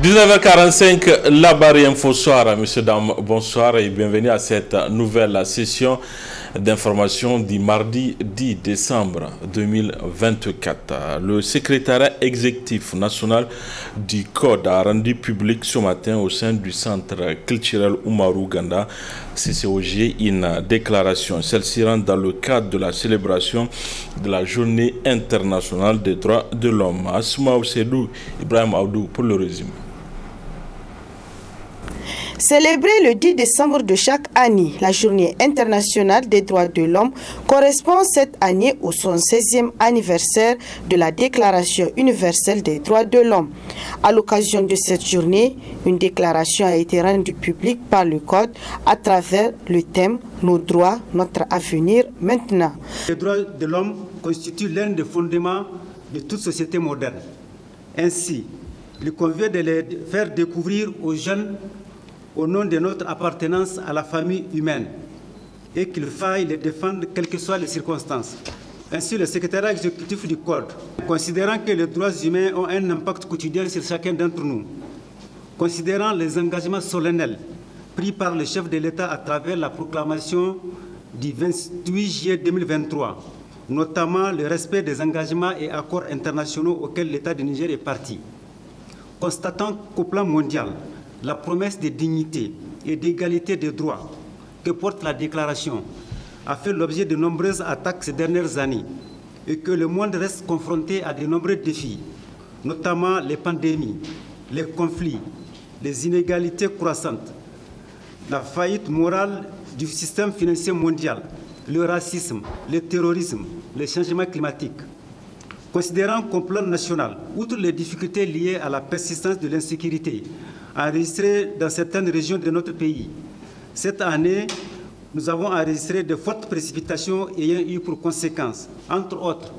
19h45, la barre info soir. Messieurs, dames, bonsoir et bienvenue à cette nouvelle session d'information du mardi 10 décembre 2024. Le secrétariat exécutif national du Code a rendu public ce matin au sein du centre culturel Oumarou Ganda, CCOG, une déclaration. Celle-ci rentre dans le cadre de la célébration de la Journée internationale des droits de l'homme. Asma Oussedou, Ibrahim Aoudou pour le résumé. Célébrer le 10 décembre de chaque année, la Journée internationale des droits de l'homme correspond cette année au 16e anniversaire de la Déclaration universelle des droits de l'homme. À l'occasion de cette journée, une déclaration a été rendue publique par le Code à travers le thème « Nos droits, notre avenir maintenant ». Les droits de l'homme constituent l'un des fondements de toute société moderne. Ainsi, il convient de les faire découvrir aux jeunes au nom de notre appartenance à la famille humaine et qu'il faille les défendre quelles que soient les circonstances. Ainsi, le secrétariat exécutif du Code, considérant que les droits humains ont un impact quotidien sur chacun d'entre nous, considérant les engagements solennels pris par le chef de l'État à travers la proclamation du 28 juillet 2023, notamment le respect des engagements et accords internationaux auxquels l'État du Niger est parti, constatant qu'au plan mondial, la promesse de dignité et d'égalité des droits que porte la déclaration a fait l'objet de nombreuses attaques ces dernières années et que le monde reste confronté à de nombreux défis, notamment les pandémies, les conflits, les inégalités croissantes, la faillite morale du système financier mondial, le racisme, le terrorisme, le changement climatique. Considérant qu'au plan national, outre les difficultés liées à la persistance de l'insécurité enregistrées dans certaines régions de notre pays, cette année, nous avons enregistré de fortes précipitations ayant eu pour conséquence, entre autres,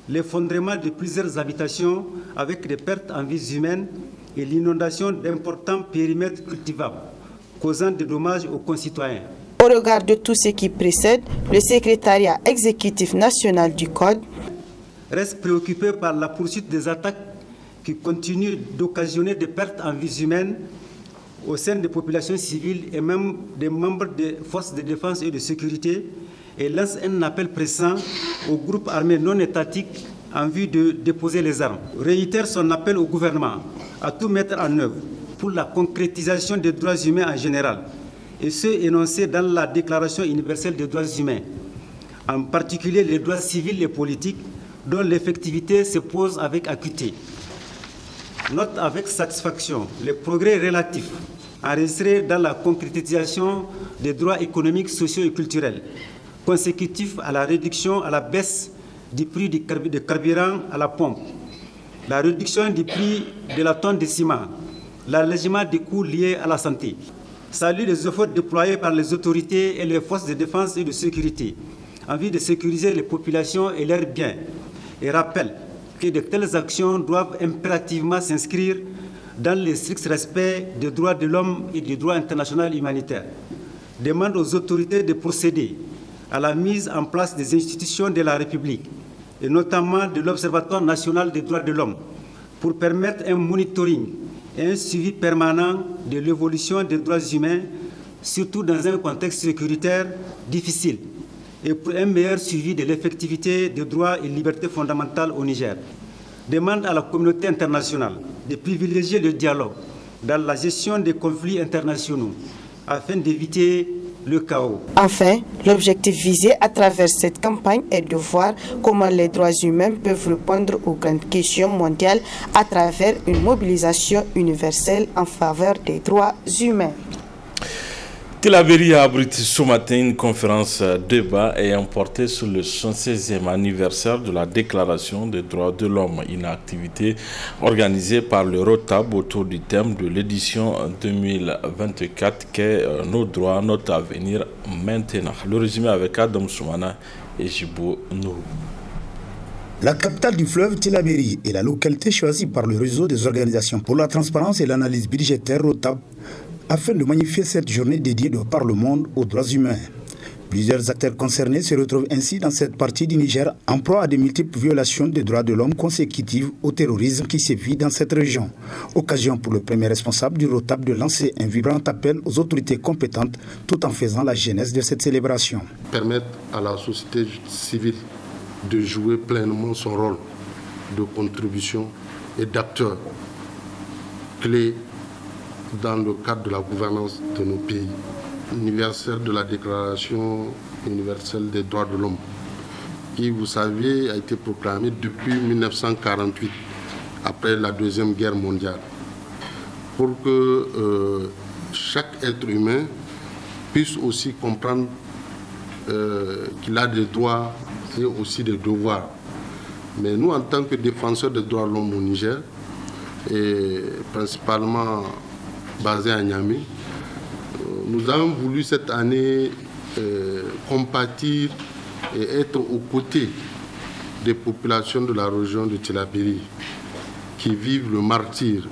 l'effondrement de plusieurs habitations avec des pertes en vies humaines et l'inondation d'importants périmètres cultivables, causant des dommages aux concitoyens. Au regard de tout ce qui précède, le secrétariat exécutif national du Code reste préoccupé par la poursuite des attaques qui continuent d'occasionner des pertes en vies humaines au sein des populations civiles et même des membres des forces de défense et de sécurité et lance un appel pressant aux groupes armés non étatiques en vue de déposer les armes. Réitère son appel au gouvernement à tout mettre en œuvre pour la concrétisation des droits humains en général et ceux énoncés dans la Déclaration universelle des droits humains, en particulier les droits civils et politiques dont l'effectivité se pose avec acuité. Note avec satisfaction les progrès relatifs enregistrés dans la concrétisation des droits économiques, sociaux et culturels, consécutifs à la réduction à la baisse du prix du carburant à la pompe, la réduction du prix de la tonne de ciment, l'allègement des coûts liés à la santé. Salue les efforts déployés par les autorités et les forces de défense et de sécurité en vue de sécuriser les populations et leurs biens et rappelle que de telles actions doivent impérativement s'inscrire dans le strict respect des droits de l'homme et du droit international humanitaire. Demande aux autorités de procéder à la mise en place des institutions de la République, et notamment de l'Observatoire national des droits de l'homme, pour permettre un monitoring et un suivi permanent de l'évolution des droits humains, surtout dans un contexte sécuritaire difficile, et pour un meilleur suivi de l'effectivité des droits et libertés fondamentales au Niger. Demande à la communauté internationale de privilégier le dialogue dans la gestion des conflits internationaux afin d'éviter le chaos. Enfin, l'objectif visé à travers cette campagne est de voir comment les droits humains peuvent répondre aux grandes questions mondiales à travers une mobilisation universelle en faveur des droits humains. Tillabéri a abrité ce matin une conférence débat ayant porté sur le 116e anniversaire de la Déclaration des droits de l'homme, une activité organisée par le ROTAB autour du thème de l'édition 2024 qu'est nos droits, notre avenir maintenant. Le résumé avec Adam Soumana et Jibo Nourou. La capitale du fleuve Tillabéri est la localité choisie par le réseau des organisations pour la transparence et l'analyse budgétaire ROTAB afin de magnifier cette journée dédiée de par le monde aux droits humains. Plusieurs acteurs concernés se retrouvent ainsi dans cette partie du Niger en proie à de multiples violations des droits de l'homme consécutives au terrorisme qui sévit dans cette région. Occasion pour le premier responsable du ROTAP de lancer un vibrant appel aux autorités compétentes tout en faisant la genèse de cette célébration. Permettre à la société civile de jouer pleinement son rôle de contribution et d'acteur clé dans le cadre de la gouvernance de nos pays. Anniversaire de la Déclaration universelle des droits de l'homme, qui, vous savez, a été proclamée depuis 1948, après la Deuxième Guerre mondiale, pour que chaque être humain puisse aussi comprendre qu'il a des droits et aussi des devoirs. Mais nous, en tant que défenseurs des droits de l'homme au Niger, et principalement basés à Niamey, nous avons voulu cette année compatir et être aux côtés des populations de la région de Tillabéri qui vivent le martyre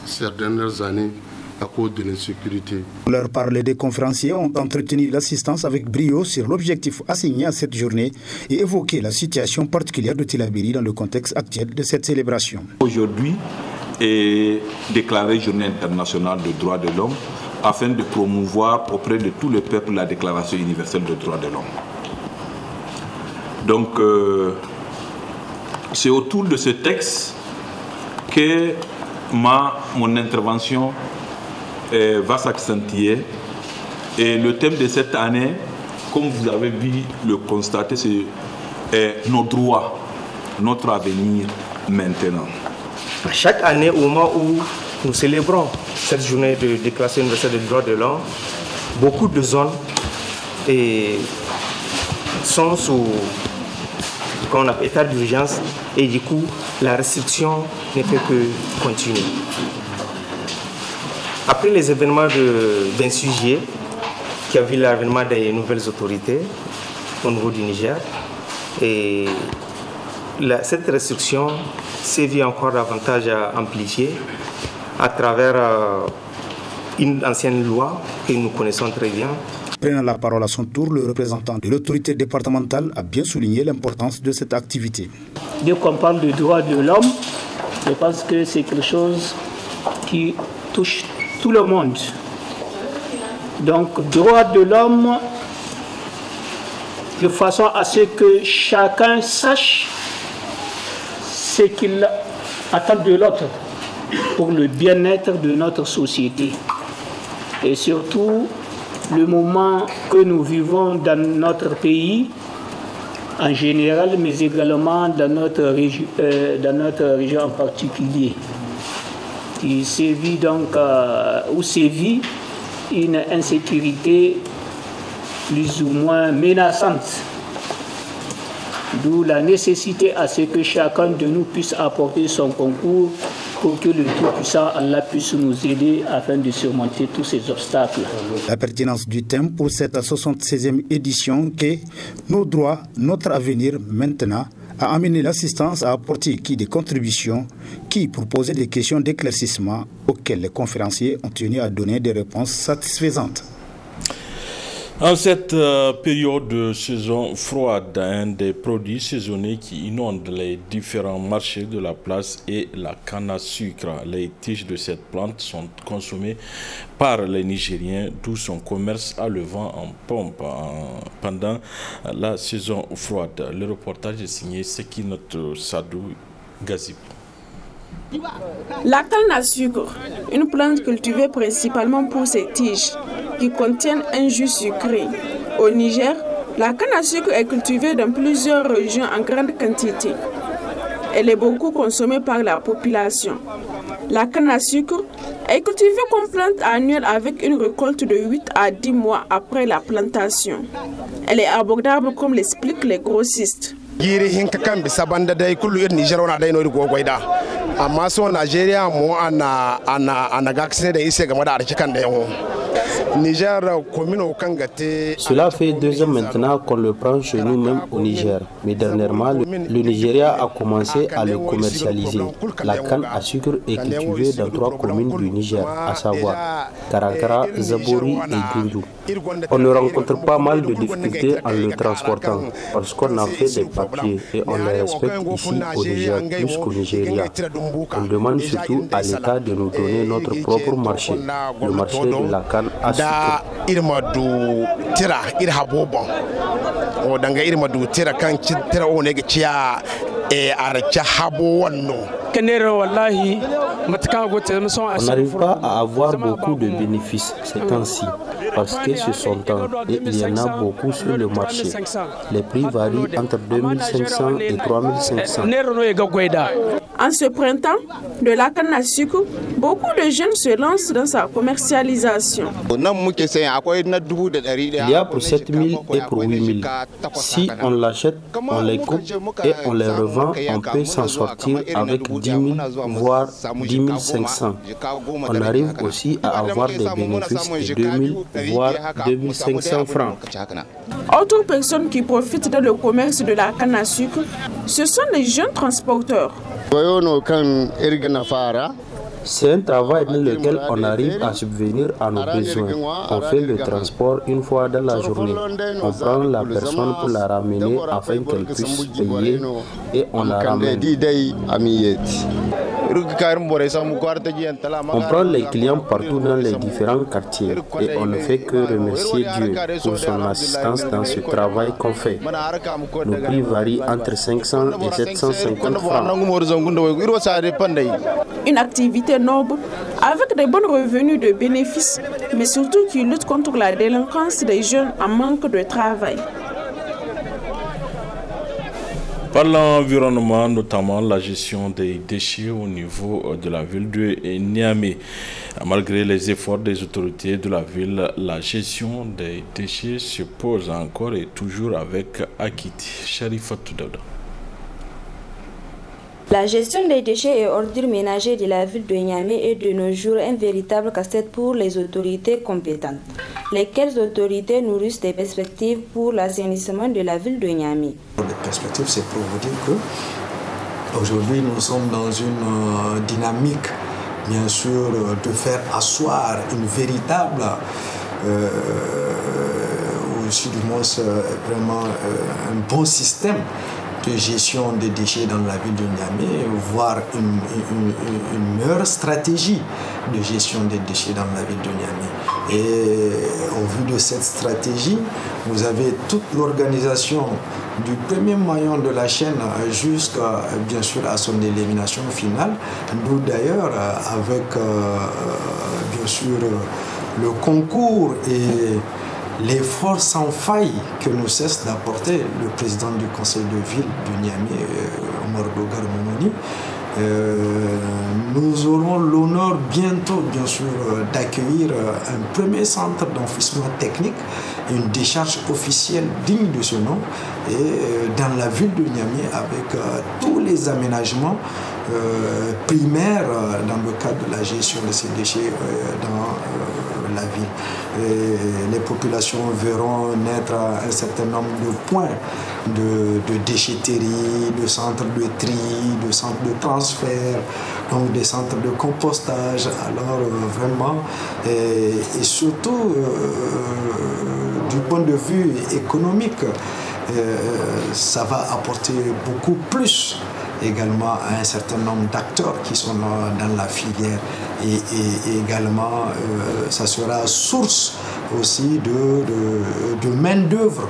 ces dernières années à cause de l'insécurité. Pour leur parler, des conférenciers ont entretenu l'assistance avec brio sur l'objectif assigné à cette journée et évoqué la situation particulière de Tillabéri dans le contexte actuel de cette célébration. Aujourd'hui est déclarée Journée internationale des droits de l'homme afin de promouvoir auprès de tous les peuples la Déclaration universelle des droits de l'homme. Donc, c'est autour de ce texte que mon intervention va s'accentuer. Et le thème de cette année, comme vous avez vu le constater, c'est nos droits, notre avenir maintenant. Chaque année, au moment où nous célébrons cette journée de Déclaration universelle des droits de l'homme, beaucoup de zones sont sous état d'urgence et du coup, la restriction ne fait que continuer. Après les événements du 26 juillet, qui a vu l'avènement des nouvelles autorités au niveau du Niger, et cette restriction s'est vue encore davantage amplifiée à travers une ancienne loi que nous connaissons très bien. Prenant la parole à son tour, le représentant de l'autorité départementale a bien souligné l'importance de cette activité. Dès qu'on parle de droits de l'homme, je pense que c'est quelque chose qui touche tout le monde. Donc, droits de l'homme, de façon à ce que chacun sache ce qu'il attend de l'autre pour le bien-être de notre société. Et surtout, le moment que nous vivons dans notre pays, en général, mais également dans notre région en particulier, qui sévit donc, où sévit une insécurité plus ou moins menaçante. D'où la nécessité à ce que chacun de nous puisse apporter son concours pour que le Tout-Puissant Allah puisse nous aider afin de surmonter tous ces obstacles. La pertinence du thème pour cette 76e édition qu'est nos droits, notre avenir maintenant, a amené l'assistance à apporter des contributions pour poser des questions d'éclaircissement auxquelles les conférenciers ont tenu à donner des réponses satisfaisantes. En cette période de saison froide, un des produits saisonniers qui inonde les différents marchés de la place est la canne à sucre. Les tiges de cette plante sont consommées par les Nigériens, d'où son commerce a le vent en pompe pendant la saison froide. Le reportage est signé Sekinot Sadou Gazib. La canne à sucre, une plante cultivée principalement pour ses tiges qui contiennent un jus sucré. Au Niger, la canne à sucre est cultivée dans plusieurs régions en grande quantité. Elle est beaucoup consommée par la population. La canne à sucre est cultivée comme plante annuelle avec une récolte de 8 à 10 mois après la plantation. Elle est abordable comme l'expliquent les grossistes. Cela fait 2 ans maintenant qu'on le prend chez nous-mêmes au Niger. Mais dernièrement, le Nigeria a commencé à le commercialiser. La canne à sucre est cultivée dans 3 communes du Niger, à savoir Karakara, Zabori et Gundu. On ne rencontre pas mal de difficultés en le transportant parce qu'on a fait des papiers et on les respecte ici au Niger plus qu'au Nigeria. On demande surtout à l'État de nous donner notre propre marché, le marché de la canne à sucre. On n'arrive pas à avoir beaucoup de bénéfices ces temps-ci parce que c'est son temps et il y en a beaucoup sur le marché. Les prix varient entre 2500 et 3500. En ce printemps de la canne à sucre, beaucoup de jeunes se lancent dans sa commercialisation. Il y a pour 7000 et pour 8000. Si on l'achète, on les coupe et on les revend, on peut s'en sortir avec 10 000 voire 10 500. On arrive aussi à avoir des bénéfices de 2000 voire 2500 francs. Autres personnes qui profitent dans le commerce de la canne à sucre, ce sont les jeunes transporteurs. C'est un travail dans lequel on arrive à subvenir à nos besoins. On fait le transport une fois dans la journée. On prend la personne pour la ramener afin qu'elle puisse payer et on la ramène. On prend les clients partout dans les différents quartiers et on ne fait que remercier Dieu pour son assistance dans ce travail qu'on fait. Nos prix varient entre 500 et 750 francs. Une activité noble avec des bons revenus de bénéfices, mais surtout qui lutte contre la délinquance des jeunes en manque de travail. Par l'environnement, notamment la gestion des déchets au niveau de la ville de Niamey. Malgré les efforts des autorités de la ville, la gestion des déchets se pose encore et toujours avec Akiti. Sharifatou Dauda. La gestion des déchets et ordures ménagers de la ville de Niamey est de nos jours un véritable casse-tête pour les autorités compétentes. Lesquelles autorités nourrissent des perspectives pour l'assainissement de la ville de Niamey? Les perspectives, c'est pour vous dire que aujourd'hui nous sommes dans une dynamique, bien sûr, de faire asseoir une véritable, aussi du moins vraiment un bon système de gestion des déchets dans la ville de Niamey, voire une meilleure stratégie de gestion des déchets dans la ville de Niamey. Et au vu de cette stratégie, vous avez toute l'organisation du premier maillon de la chaîne jusqu'à, bien sûr, à son élimination finale. Nous d'ailleurs, avec bien sûr le concours et l'effort sans faille que nous cesse d'apporter le président du conseil de ville de Niamey, Omar Bogar Momoni, nous aurons l'honneur bientôt, bien sûr, d'accueillir un premier centre d'enfouissement technique, une décharge officielle digne de ce nom, et dans la ville de Niamey avec tous les aménagements primaires dans le cadre de la gestion de ces déchets dans la ville. Et les populations verront naître un certain nombre de points de déchetterie, de centres de tri, de centres de transfert, donc des centres de compostage. Alors vraiment, et surtout du point de vue économique, ça va apporter beaucoup plus également à un certain nombre d'acteurs qui sont dans la filière et également ça sera source aussi de main-d'œuvre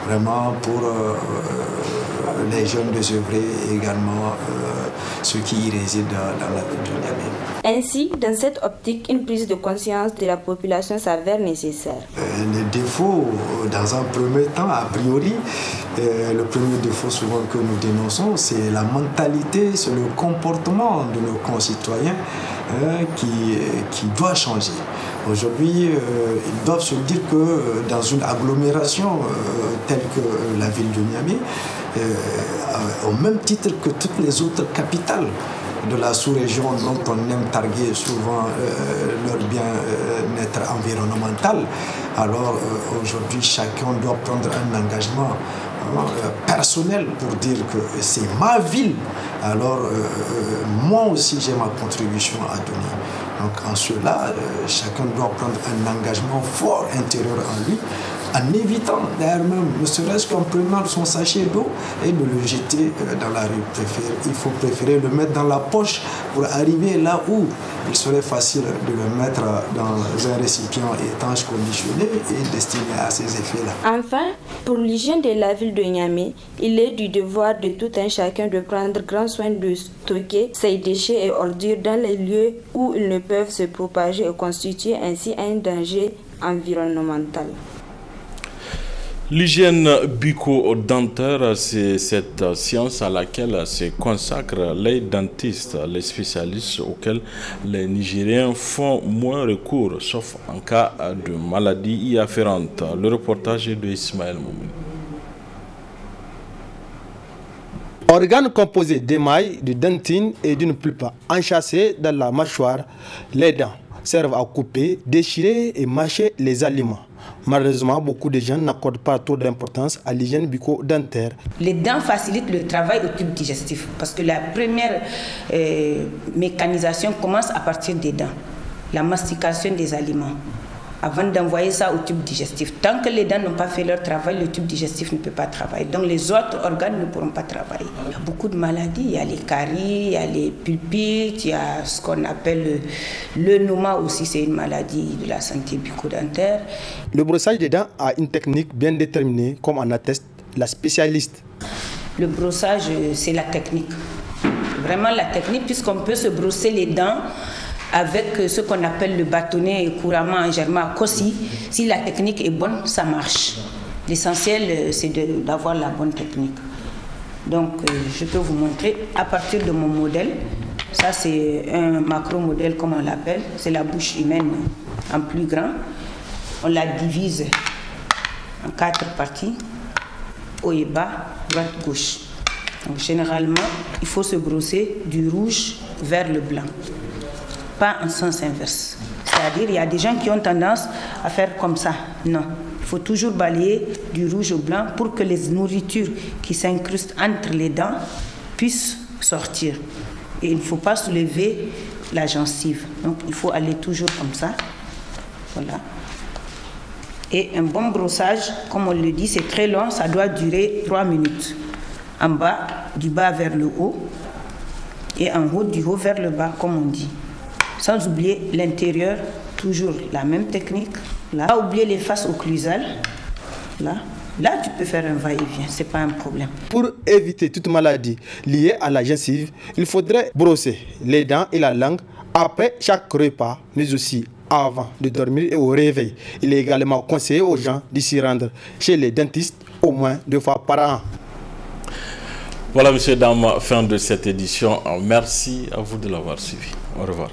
vraiment pour les jeunes désœuvrés et également ceux qui y résident dans la ville de Niamey. Ainsi, dans cette optique, une prise de conscience de la population s'avère nécessaire. Les défauts, dans un premier temps, a priori, le premier défaut souvent que nous dénonçons, c'est la mentalité, c'est le comportement de nos concitoyens qui doit changer. Aujourd'hui, ils doivent se dire que dans une agglomération telle que la ville de Niamey, au même titre que toutes les autres capitales de la sous-région dont on aime targuer souvent leur bien-être environnemental, alors aujourd'hui chacun doit prendre un engagement personnel pour dire que c'est ma ville, alors moi aussi j'ai ma contribution à donner. Donc en cela, chacun doit prendre un engagement fort intérieur en lui, en évitant d'ailleurs même, ne serait-ce qu'en prenant son sachet d'eau et de le jeter dans la rue. Il faut préférer le mettre dans la poche pour arriver là où il serait facile de le mettre dans un récipient étanche conditionné et destiné à ces effets-là. Enfin, pour l'hygiène de la ville de Niamey, il est du devoir de tout un chacun de prendre grand soin de stocker ses déchets et ordures dans les lieux où ils ne peuvent se propager et constituer ainsi un danger environnemental. L'hygiène bucco-dentaire, c'est cette science à laquelle se consacrent les dentistes, les spécialistes auxquels les Nigériens font moins recours, sauf en cas de maladie y afférente. Le reportage est de Ismaël Moumine. Organes composés d'émail, de dentine et d'une pulpe enchâssée dans la mâchoire, les dents servent à couper, déchirer et mâcher les aliments. Malheureusement, beaucoup de gens n'accordent pas trop d'importance à l'hygiène bucco-dentaire. Les dents facilitent le travail au tube digestif parce que la première mécanisation commence à partir des dents, la mastication des aliments, avant d'envoyer ça au tube digestif. Tant que les dents n'ont pas fait leur travail, le tube digestif ne peut pas travailler. Donc les autres organes ne pourront pas travailler. Il y a beaucoup de maladies, il y a les caries, il y a les pulpites, il y a ce qu'on appelle le noma aussi, c'est une maladie de la santé bucco-dentaire. Le brossage des dents a une technique bien déterminée, comme en atteste la spécialiste. Le brossage, c'est la technique. Vraiment la technique, puisqu'on peut se brosser les dents avec ce qu'on appelle le bâtonnet, couramment en germain cossi. Si la technique est bonne, ça marche. L'essentiel, c'est d'avoir la bonne technique. Donc, je peux vous montrer à partir de mon modèle. Ça, c'est un macro-modèle, comme on l'appelle. C'est la bouche humaine en plus grand. On la divise en 4 parties, haut et bas, droite, gauche. Donc, généralement, il faut se brosser du rouge vers le blanc, pas en sens inverse. C'est-à-dire, il y a des gens qui ont tendance à faire comme ça. Non, il faut toujours balayer du rouge au blanc pour que les nourritures qui s'incrustent entre les dents puissent sortir. Et il ne faut pas soulever la gencive. Donc, il faut aller toujours comme ça. Voilà. Et un bon brossage, comme on le dit, c'est très long, ça doit durer 3 minutes. En bas, du bas vers le haut, et en haut, du haut vers le bas, comme on dit. Sans oublier l'intérieur, toujours la même technique. Là, pas oublier les faces occlusales. Là, tu peux faire un va-et-vient, ce n'est pas un problème. Pour éviter toute maladie liée à la gencive, il faudrait brosser les dents et la langue après chaque repas, mais aussi avant de dormir et au réveil. Il est également conseillé aux gens de s'y rendre chez les dentistes au moins 2 fois par an. Voilà, messieurs, dames, fin de cette édition. Merci à vous de l'avoir suivi. Au revoir.